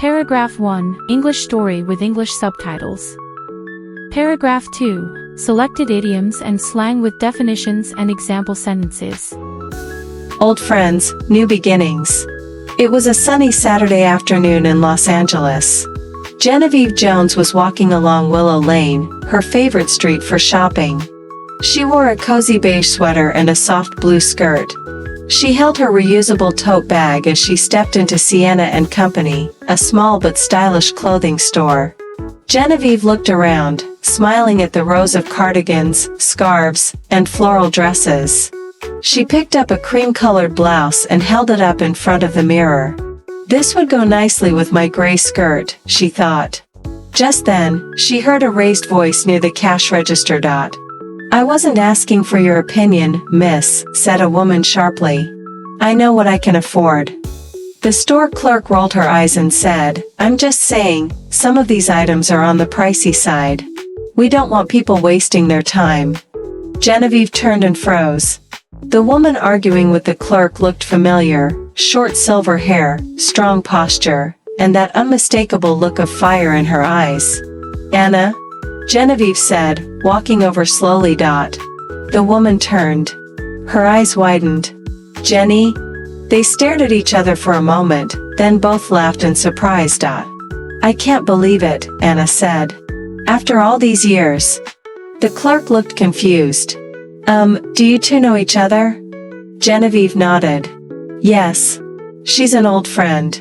Paragraph 1, English story with English subtitles. Paragraph 2, selected idioms and slang with definitions and example sentences. Old friends, new beginnings. It was a sunny Saturday afternoon in Los Angeles. Genevieve Jones was walking along Willow Lane, her favorite street for shopping. She wore a cozy beige sweater and a soft blue skirt. She held her reusable tote bag as she stepped into Sienna & Company, a small but stylish clothing store. Genevieve looked around, smiling at the rows of cardigans, scarves, and floral dresses. She picked up a cream-colored blouse and held it up in front of the mirror. This would go nicely with my gray skirt, she thought. Just then, she heard a raised voice near the cash register. "I wasn't asking for your opinion, miss," said a woman sharply. "I know what I can afford." The store clerk rolled her eyes and said, "I'm just saying, some of these items are on the pricey side. We don't want people wasting their time." Genevieve turned and froze. The woman arguing with the clerk looked familiar, short silver hair, strong posture, and that unmistakable look of fire in her eyes. "Anna?" Genevieve said, walking over slowly. The woman turned. Her eyes widened. "Jenny?" They stared at each other for a moment, then both laughed in surprise. "I can't believe it," Anna said. "After all these years." The clerk looked confused. Do you two know each other?" Genevieve nodded. "Yes. She's an old friend.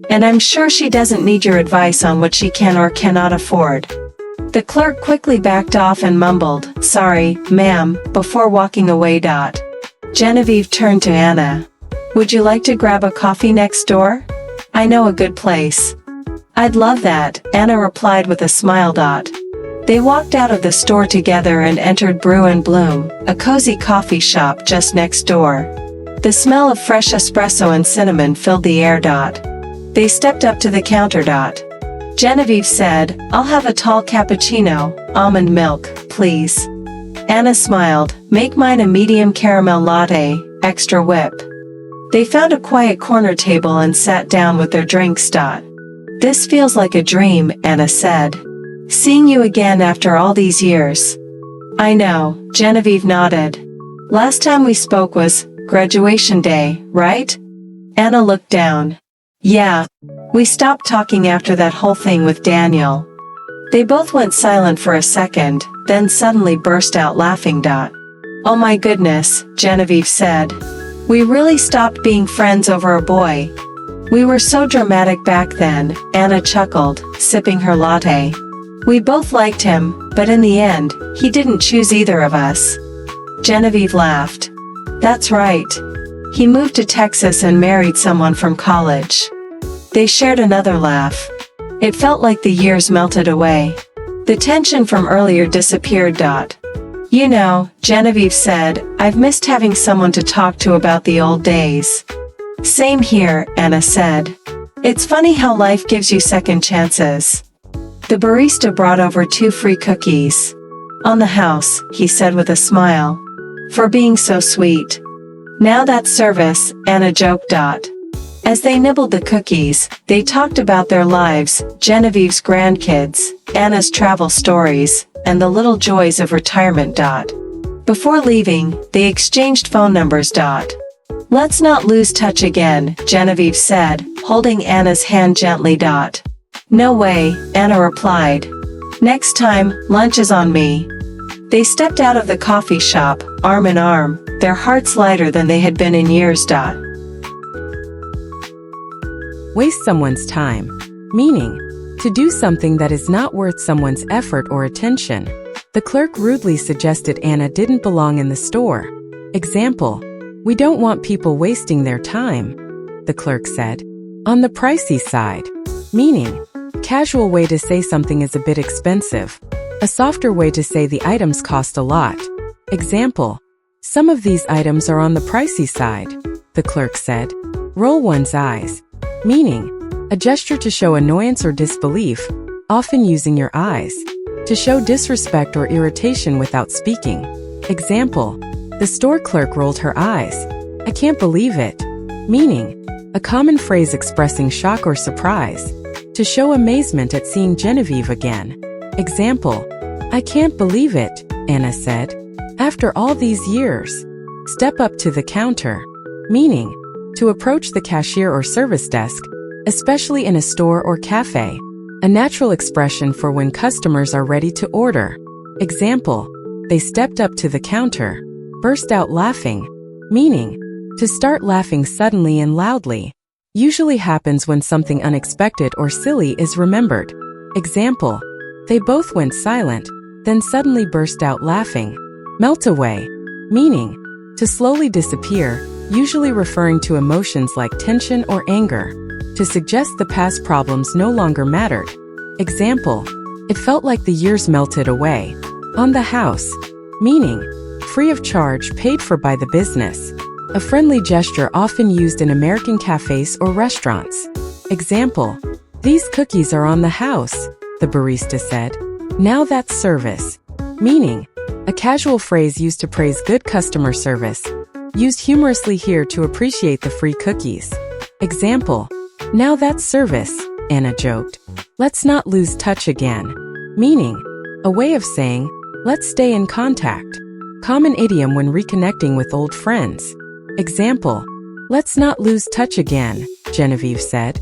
And I'm sure she doesn't need your advice on what she can or cannot afford." The clerk quickly backed off and mumbled, "Sorry, ma'am," before walking away. Genevieve turned to Anna. "Would you like to grab a coffee next door? I know a good place." "I'd love that," Anna replied with a smile. They walked out of the store together and entered Brew and Bloom, a cozy coffee shop just next door. The smell of fresh espresso and cinnamon filled the air. They stepped up to the counter. Genevieve said, "I'll have a tall cappuccino, almond milk, please." Anna smiled, "Make mine a medium caramel latte, extra whip." They found a quiet corner table and sat down with their drinks. "This feels like a dream," Anna said. "Seeing you again after all these years." "I know," Genevieve nodded. "Last time we spoke was graduation day, right?" Anna looked down. "Yeah. We stopped talking after that whole thing with Daniel." They both went silent for a second, then suddenly burst out laughing. "Oh my goodness," Genevieve said. "We really stopped being friends over a boy. We were so dramatic back then," Anna chuckled, sipping her latte. "We both liked him, but in the end, he didn't choose either of us." Genevieve laughed. "That's right. He moved to Texas and married someone from college." They shared another laugh. It felt like the years melted away. The tension from earlier disappeared. "You know," Genevieve said, "I've missed having someone to talk to about the old days." "Same here," Anna said. "It's funny how life gives you second chances." The barista brought over 2 free cookies. "On the house," he said with a smile. "For being so sweet." "Now that's service," Anna joked. As they nibbled the cookies, they talked about their lives, Genevieve's grandkids, Anna's travel stories, and the little joys of retirement. Before leaving, they exchanged phone numbers. "Let's not lose touch again," Genevieve said, holding Anna's hand gently. "No way," Anna replied. "Next time, lunch is on me." They stepped out of the coffee shop, arm in arm, their hearts lighter than they had been in years. Waste someone's time. Meaning, to do something that is not worth someone's effort or attention. The clerk rudely suggested Anna didn't belong in the store. Example, "We don't want people wasting their time," the clerk said. "On the pricey side." Meaning, casual way to say something is a bit expensive. A softer way to say the items cost a lot. Example, "Some of these items are on the pricey side," the clerk said. Roll one's eyes. Meaning, a gesture to show annoyance or disbelief, often using your eyes. To show disrespect or irritation without speaking. Example, "The store clerk rolled her eyes. I can't believe it." Meaning, a common phrase expressing shock or surprise. to show amazement at seeing Genevieve again. Example, I can't believe it, Anna said. After all these years. Step up to the counter. Meaning, to approach the cashier or service desk, especially in a store or cafe. A natural expression for when customers are ready to order. Example, they stepped up to the counter, burst out laughing. Meaning, to start laughing suddenly and loudly. Usually happens when something unexpected or silly is remembered. Example, they both went silent, then suddenly burst out laughing. Melt away. Meaning, to slowly disappear, usually referring to emotions like tension or anger. To suggest the past problems no longer mattered. Example, it felt like the years melted away. On the house. Meaning, free of charge, paid for by the business. A friendly gesture often used in American cafes or restaurants. Example, these cookies are on the house, the barista said. Now that's service. Meaning, a casual phrase used to praise good customer service. Used humorously here to appreciate the free cookies. Example, now that's service, Anna joked. Let's not lose touch again. Meaning, a way of saying, let's stay in contact. Common idiom when reconnecting with old friends. Example, let's not lose touch again, Genevieve said.